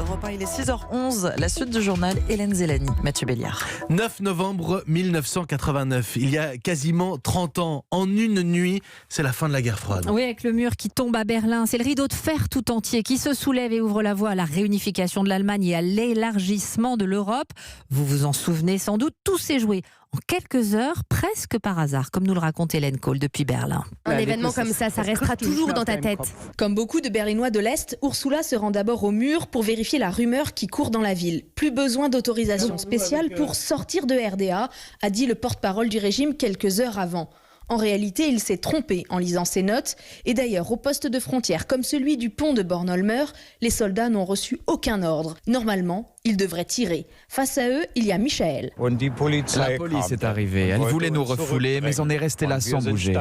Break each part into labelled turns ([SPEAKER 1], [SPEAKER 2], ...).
[SPEAKER 1] Europe 1, il est 6h11. La suite du journal, Hélène Zélani, Mathieu Béliard.
[SPEAKER 2] 9 novembre 1989, il y a quasiment 30 ans, en une nuit, c'est la fin de la guerre froide.
[SPEAKER 3] Oui, avec le mur qui tombe à Berlin, c'est le rideau de fer tout entier qui se soulève et ouvre la voie à la réunification de l'Allemagne et à l'élargissement de l'Europe. Vous vous en souvenez sans doute, tout s'est joué en quelques heures, presque par hasard, comme nous le raconte Hélène Cole depuis Berlin.
[SPEAKER 4] Un événement comme ça restera toujours dans ta tête.
[SPEAKER 5] Comme beaucoup de Berlinois de l'Est, Ursula se rend d'abord au mur pour vérifier la rumeur qui court dans la ville. Plus besoin d'autorisation spéciale pour sortir de RDA, a dit le porte-parole du régime quelques heures avant. En réalité, il s'est trompé en lisant ses notes. Et d'ailleurs, au poste de frontière, comme celui du pont de Bornholmer, les soldats n'ont reçu aucun ordre. Normalement, ils devraient tirer. Face à eux, il y a Michael.
[SPEAKER 6] La police est arrivée. Elle voulait nous refouler, mais on est resté là sans bouger.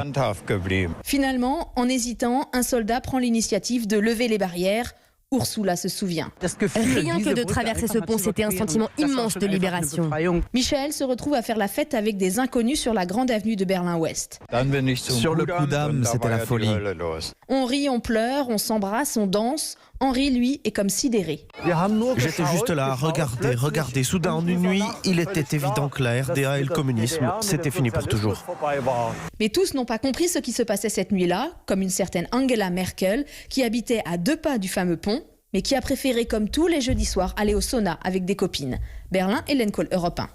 [SPEAKER 5] Finalement, en hésitant, un soldat prend l'initiative de lever les barrières. Ursula se souvient.
[SPEAKER 4] Rien que de traverser ce pont, c'était un sentiment immense de libération.
[SPEAKER 5] Michael se retrouve à faire la fête avec des inconnus sur la grande avenue de Berlin-Ouest.
[SPEAKER 6] Sur le coup d'âme, c'était la folie.
[SPEAKER 5] On rit, on pleure, on s'embrasse, on danse. Henri, lui, est comme sidéré.
[SPEAKER 7] J'étais juste là, regardez. Soudain, en une nuit, il était évident que la RDA et le communisme, c'était fini pour toujours.
[SPEAKER 5] Mais tous n'ont pas compris ce qui se passait cette nuit-là, comme une certaine Angela Merkel, qui habitait à 2 pas du fameux pont, mais qui a préféré, comme tous les jeudis soirs, aller au sauna avec des copines. Berlin, Hélène Cole, Europe 1.